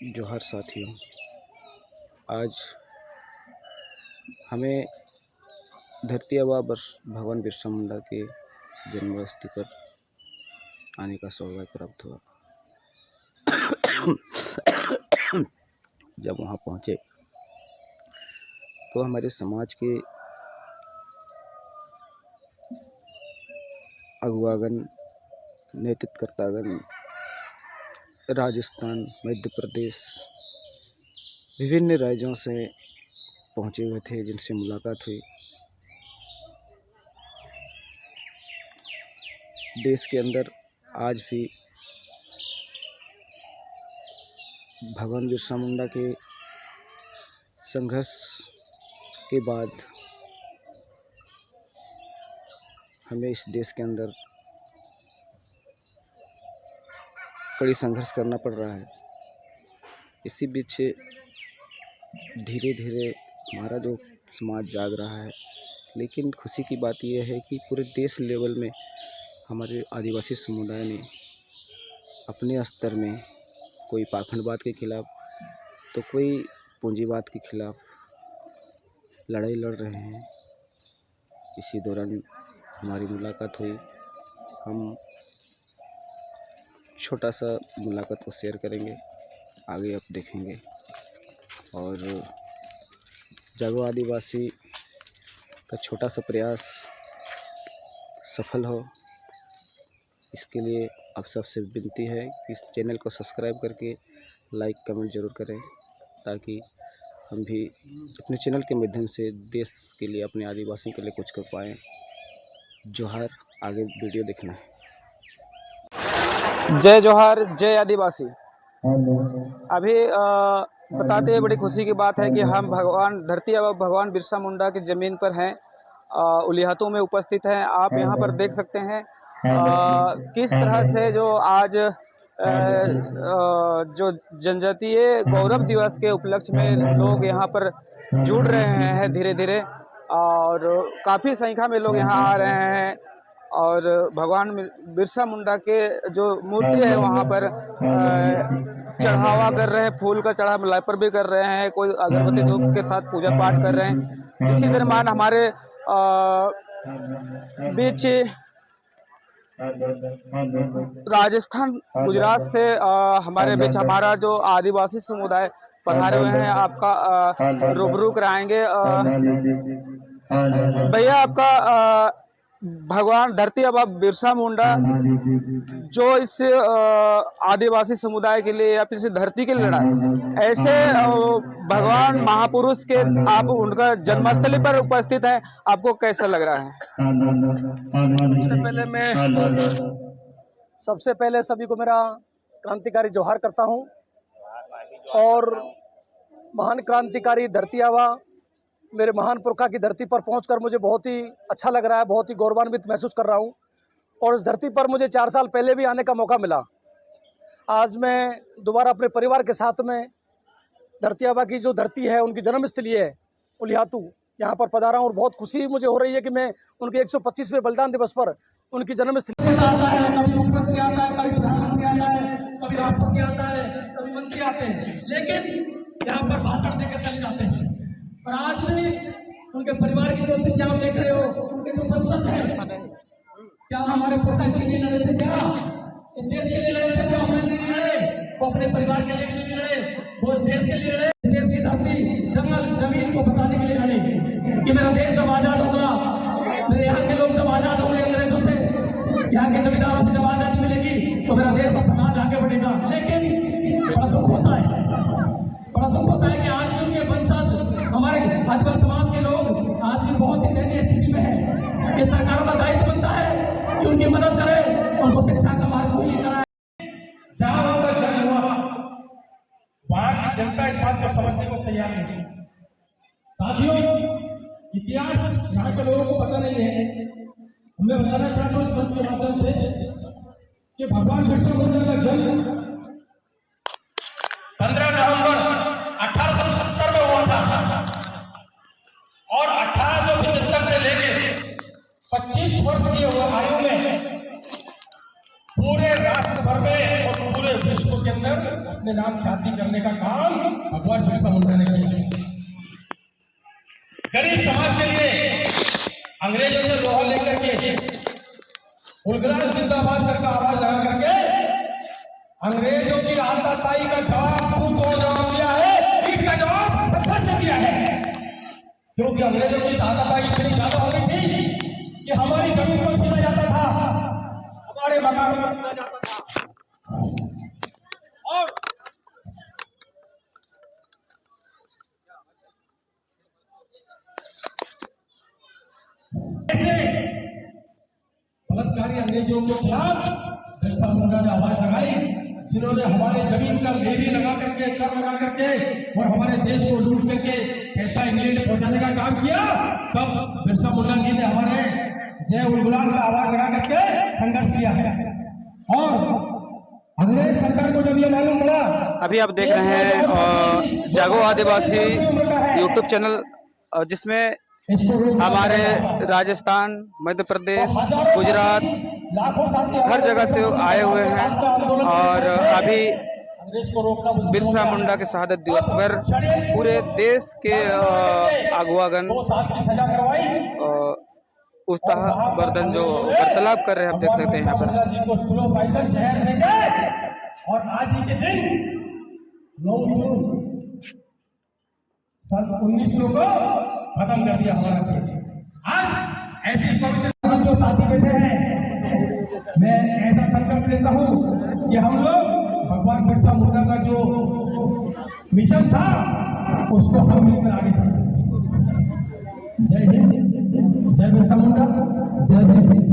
जोहार साथियों, आज हमें धरती आबा भगवान बिरसा मुंडा के जन्मस्थली पर आने का सौभाग्य प्राप्त हुआ। जब वहाँ पहुँचे तो हमारे समाज के अगुवागण, नेतृत्वकर्तागण राजस्थान, मध्य प्रदेश, विभिन्न राज्यों से पहुँचे हुए थे, जिनसे मुलाकात हुई। देश के अंदर आज भी भगवान बिरसा मुंडा के संघर्ष के बाद हमें इस देश के अंदर कड़ी संघर्ष करना पड़ रहा है। इसी बीच धीरे धीरे हमारा जो समाज जाग रहा है, लेकिन खुशी की बात यह है कि पूरे देश लेवल में हमारे आदिवासी समुदाय ने अपने स्तर में कोई पाखंडवाद के खिलाफ तो कोई पूंजीवाद के खिलाफ लड़ाई लड़ रहे हैं। इसी दौरान हमारी मुलाकात हुई। हम छोटा सा मुलाकात को शेयर करेंगे, आगे आप देखेंगे। और जागो आदिवासी का छोटा सा प्रयास सफल हो, इसके लिए आप सबसे विनती है कि इस चैनल को सब्सक्राइब करके लाइक कमेंट ज़रूर करें, ताकि हम भी अपने चैनल के माध्यम से देश के लिए, अपने आदिवासियों के लिए कुछ कर पाएँ। जोहार, आगे वीडियो देखना है। जय जोहार, जय आदिवासी। अभी बताते हैं, बड़ी खुशी की बात है कि हम धरती आबा भगवान बिरसा मुंडा की ज़मीन पर हैं, उलियातों में उपस्थित हैं। आप यहाँ पर देख सकते हैं किस तरह से जो आज जो जनजातीय गौरव दिवस के उपलक्ष्य में लोग यहाँ पर जुड़ रहे हैं धीरे धीरे, और काफ़ी संख्या में लोग यहाँ आ रहे हैं। और भगवान बिरसा मुंडा के जो मूर्ति है वहाँ पर चढ़ावा कर रहे हैं, फूल का चढ़ावा लाइपर भी कर रहे हैं, कोई अगरबत्ती धूप के साथ पूजा पाठ कर रहे हैं। इसी दरम्यान हमारे बीच राजस्थान, गुजरात से हमारे बीच हमारा जो आदिवासी समुदाय पधारे हुए हैं, आपका रूबरू कराएंगे। भैया, आपका भगवान धरती आबा बिरसा मुंडा जो इस आदिवासी समुदाय के लिए या फिर इस धरती के लिए लड़ा, ऐसे भगवान महापुरुष के आप उनका जन्मस्थली पर उपस्थित हैं, आपको कैसा लग रहा है? सबसे पहले सभी को मेरा क्रांतिकारी जोहार करता हूं। और महान क्रांतिकारी धरती आबा मेरे महान पुरखा की धरती पर पहुंचकर मुझे बहुत ही अच्छा लग रहा है, बहुत ही गौरवान्वित महसूस कर रहा हूं। और इस धरती पर मुझे 4 साल पहले भी आने का मौका मिला। आज मैं दोबारा अपने परिवार के साथ में धरती आबा की जो धरती है, उनकी जन्मस्थली है उलियातू, यहाँ पर पधारा हूँ। और बहुत खुशी मुझे हो रही है कि मैं उनके 125वें बलिदान दिवस पर उनकी जन्मस्थली आता है, कभी मुख्यमंत्री आता है, कभी प्रधानमंत्री आता है, कभी राष्ट्रपति आता है, कभी मंत्री आते हैं, लेकिन यहाँ पर भाषण देकर चले जाते हैं। और आज भी उनके परिवार की जो स्थिति आप देख रहे हो, उनके जो संसद है, क्या हमारे पुरखा इसके लिए लड़े थे? क्या इस देश के लिए लड़े थे? जो हमारे लिए लड़े, वो अपने परिवार के लिए लड़े, वो इस देश के लिए लड़े, इस देश की धरती, जंगल, जमीन को बचाने के लिए लड़े कि मेरा देश जब आजाद होगा, मेरे यहाँ के लोग जब आजाद होंगे अंग्रेजों से, यहाँ के जमींदारों से जब आजादी मिलेगी, तो मेरा देश और समाज आगे बढ़ेगा। लेकिन बड़ा दुख होता है कि आज भी उनके वंशज, हमारे आदिवासी समाज के लोग आज भी बहुत ही दयनीय स्थिति में है। इस सरकार का दायित्व बनता है कि उनकी मदद करे, उनको शिक्षा का मार्ग पूरी कराए। जहाँ उनका जन्म हुआ, वहाँ की जनता इस बात को समझने को तैयार नहीं। साथियों, इतिहास यहाँ के लोगों को पता नहीं है। मैं बताना चाहता हूँ इस संत के माध्यम से कि भगवान बिरसा मुंडा का जन्म 15 नवंबर 1870 में हुआ था। और 1875 से लेकर 25 वर्ष की आयु में पूरे राष्ट्र भर में और पूरे विश्व के अंदर अपने नाम ख्याति करने का काम भगवान बिरसा मुंडा ने किया। गरीब समाज के लिए अंग्रेजों से लोहा लेकर के गुलगराज जिंदाबाद करके आवाज लगा करके अंग्रेजों की आताताई का जवाब खूब और जवाब दिया है, इसका जवाब पत्थर से दिया है। क्योंकि अंग्रेजों की आताताई इतनी ज्यादा हो गई थी कि हमारी जमीन को छीना जाता था, हमारे मकान को छीना जाता था। और बलात्कारी अंग्रेजों के खिलाफ बिरसा मुंडा ने आवाज लगाई, जिन्होंने हमारे जमीन का लेवी लगा करके, कर लगा करके और हमारे देश को लूट करके पैसा इंग्लैंड पहुंचाने का काम किया। तब बिरसा मुंडा जी ने हमारे जय उलगुलाल का आवाज लगा करके संघर्ष किया है। और अंग्रेज सरकार को जब ये मालूम पड़ा, अभी आप देख रहे हैं जागो आदिवासी यूट्यूब चैनल, जिसमें हमारे राजस्थान, मध्य प्रदेश, गुजरात, हर जगह से आए हुए हैं। और अभी बिरसा मुंडा के शहादत दिवस पर पूरे देश के अगुवागण उत्साहवर्धन जो वार्तालाप कर रहे हैं, आप देख सकते हैं यहाँ पर। और आज ही के दिन 9 जून सन 1900 को खत्म कर दिया हमारा देश। आज ऐसी जो साथी बैठे हैं, मैं ऐसा संकल्प लेता हूँ कि हम लोग भगवान बिरसा मुंडा का जो मिशन था उसको हम मिलकर आगे चल सकते हैं। जय हिंद, जय बिरसा मुंडा, जय भीम।